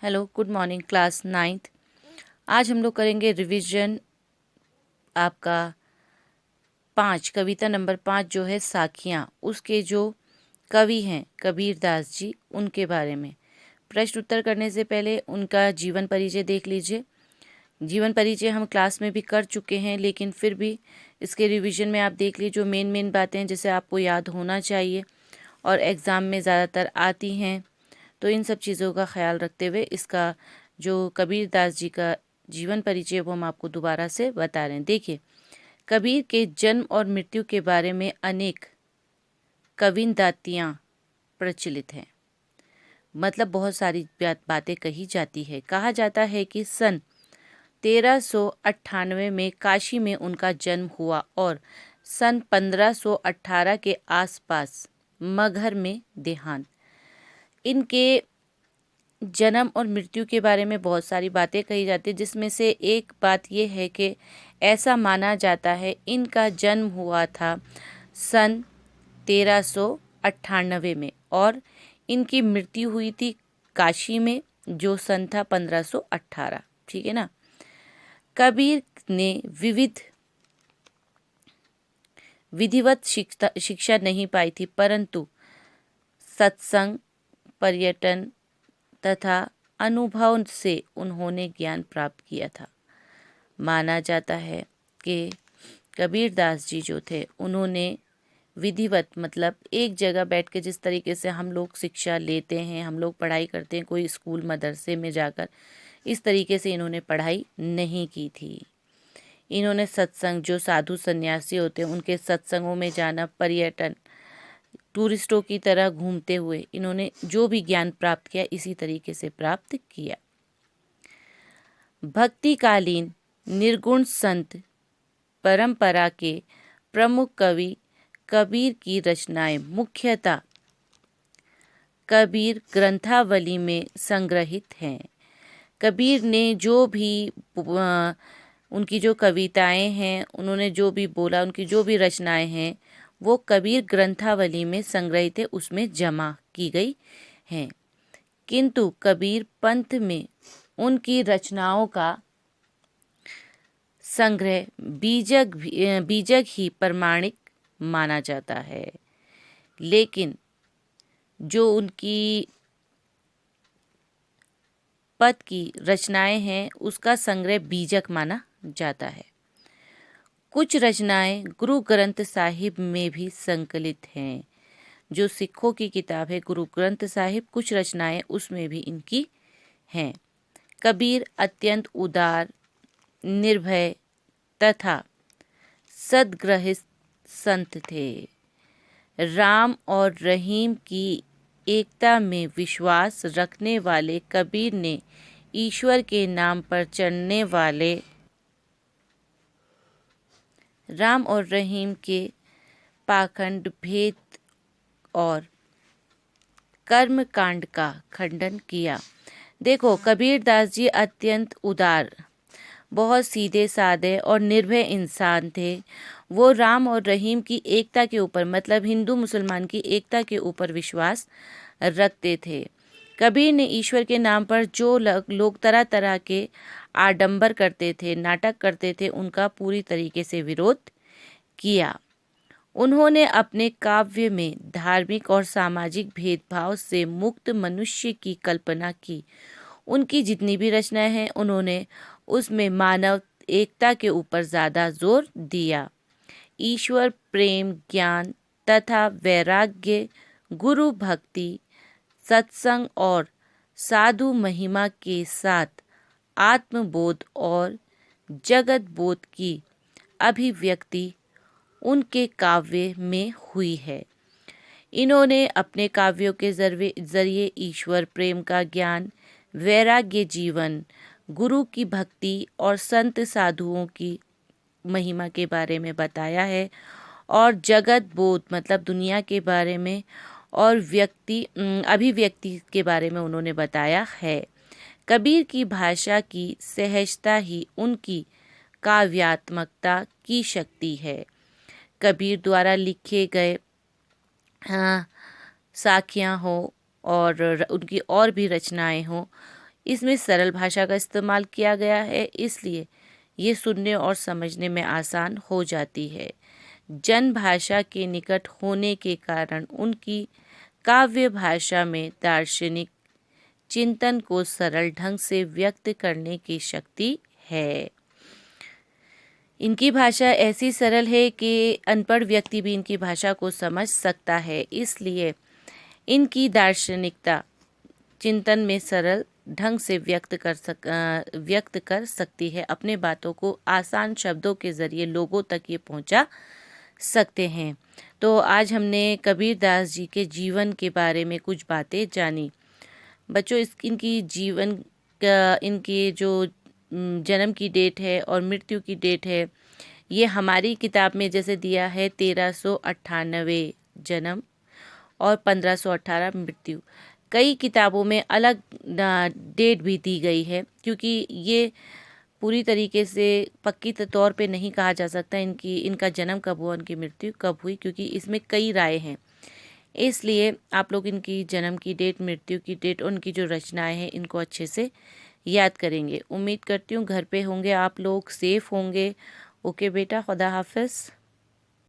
Hello, good morning class 9th। आज हम लोग करेंगे रिवीजन आपका 5 कविता नंबर 5 जो है साखियाँ, उसके जो कवि हैं कबीर दास जी, उनके बारे में। प्रश्न उत्तर करने से पहले उनका जीवन परिचय देख लीजिए। जीवन परिचय हम क्लास में भी कर चुके हैं, लेकिन फिर भी इसके रिवीजन में आप देख लीजिए जो मेन बातें हैं जैसे आपको याद होना चाहिए और एग्ज़ाम में ज़्यादातर आती हैं। तो इन सब चीज़ों का ख्याल रखते हुए इसका जो कबीर दास जी का जीवन परिचय वो हम आपको दोबारा से बता रहे हैं। देखिए, कबीर के जन्म और मृत्यु के बारे में अनेक कविंदातियाँ प्रचलित हैं। मतलब बहुत सारी बातें कही जाती है। कहा जाता है कि सन 1398 में काशी में उनका जन्म हुआ और सन 1518 के आसपास मगहर में देहांत। इनके जन्म और मृत्यु के बारे में बहुत सारी बातें कही जाती है, जिसमें से एक बात यह है कि ऐसा माना जाता है इनका जन्म हुआ था सन 1398 में और इनकी मृत्यु हुई थी काशी में, जो सन था 1518। ठीक है ना। कबीर ने विधिवत शिक्षा नहीं पाई थी, परंतु सत्संग, पर्यटन तथा अनुभव से उन्होंने ज्ञान प्राप्त किया था। माना जाता है कि कबीर दास जी जो थे उन्होंने विधिवत मतलब एक जगह बैठ के जिस तरीके से हम लोग शिक्षा लेते हैं, हम लोग पढ़ाई करते हैं कोई स्कूल मदरसे में जाकर, इस तरीके से इन्होंने पढ़ाई नहीं की थी। इन्होंने सत्संग, जो साधु सन्यासी होते हैं उनके सत्संगों में जाना, पर्यटन, टूरिस्टों की तरह घूमते हुए इन्होंने जो भी ज्ञान प्राप्त किया इसी तरीके से प्राप्त किया। भक्तिकालीन निर्गुण संत परंपरा के प्रमुख कवि कबीर की रचनाएं मुख्यतः कबीर ग्रंथावली में संग्रहित हैं। कबीर ने जो भी उनकी जो कविताएं हैं, उन्होंने जो भी बोला, उनकी जो भी रचनाएं हैं वो कबीर ग्रंथावली में संग्रहित है, उसमें जमा की गई हैं। किंतु कबीर पंथ में उनकी रचनाओं का संग्रह बीजक ही प्रमाणिक माना जाता है, लेकिन जो उनकी पद की रचनाएं हैं उसका संग्रह बीजक माना जाता है। कुछ रचनाएं गुरु ग्रंथ साहिब में भी संकलित हैं। जो सिखों की किताब है गुरु ग्रंथ साहिब, कुछ रचनाएं उसमें भी इनकी हैं। कबीर अत्यंत उदार, निर्भय तथा सद्ग्रहित संत थे। राम और रहीम की एकता में विश्वास रखने वाले कबीर ने ईश्वर के नाम पर चढ़ने वाले राम और रहीम के पाखंड, भेद और कर्म कांड का खंडन किया। देखो, कबीर दास जी अत्यंत उदार, बहुत सीधे साधे और निर्भय इंसान थे। वो राम और रहीम की एकता के ऊपर मतलब हिंदू मुसलमान की एकता के ऊपर विश्वास रखते थे। कबीर ने ईश्वर के नाम पर जो लोग तरह तरह के आडंबर करते थे, नाटक करते थे, उनका पूरी तरीके से विरोध किया। उन्होंने अपने काव्य में धार्मिक और सामाजिक भेदभाव से मुक्त मनुष्य की कल्पना की। उनकी जितनी भी रचनाएं हैं उन्होंने उसमें मानव एकता के ऊपर ज़्यादा जोर दिया। ईश्वर प्रेम, ज्ञान तथा वैराग्य, गुरु भक्ति, सत्संग और साधु महिमा के साथ आत्मबोध और जगत बोध की अभिव्यक्ति उनके काव्य में हुई है। इन्होंने अपने काव्यों के जरिए ईश्वर प्रेम का ज्ञान, वैराग्य जीवन, गुरु की भक्ति और संत साधुओं की महिमा के बारे में बताया है और जगत बोध मतलब दुनिया के बारे में और अभिव्यक्ति के बारे में उन्होंने बताया है। कबीर की भाषा की सहजता ही उनकी काव्यात्मकता की शक्ति है। कबीर द्वारा लिखे गए साखियाँ हो और उनकी और भी रचनाएं हों, इसमें सरल भाषा का इस्तेमाल किया गया है, इसलिए ये सुनने और समझने में आसान हो जाती है। जन भाषा के निकट होने के कारण उनकी काव्य भाषा में दार्शनिक चिंतन को सरल ढंग से व्यक्त करने की शक्ति है। इनकी भाषा ऐसी सरल है कि अनपढ़ व्यक्ति भी इनकी भाषा को समझ सकता है, इसलिए इनकी दार्शनिकता चिंतन में सरल ढंग से व्यक्त कर सकती है। अपने बातों को आसान शब्दों के ज़रिए लोगों तक ये पहुंचा सकते हैं। तो आज हमने कबीर दास जी के जीवन के बारे में कुछ बातें जानी। बच्चों, इनकी जीवन का, इनकी जो जन्म की डेट है और मृत्यु की डेट है, ये हमारी किताब में जैसे दिया है 1398 जन्म और 1518 मृत्यु। कई किताबों में अलग डेट भी दी गई है, क्योंकि ये पूरी तरीके से पक्की तौर पे नहीं कहा जा सकता इनका जन्म कब हुआ, इनकी मृत्यु कब हुई, क्योंकि इसमें कई राय हैं। इसलिए आप लोग इनकी जन्म की डेट, मृत्यु की डेट और उनकी जो रचनाएं हैं इनको अच्छे से याद करेंगे। उम्मीद करती हूँ घर पे होंगे आप लोग, सेफ होंगे। ओके बेटा, खुदा हाफिज़।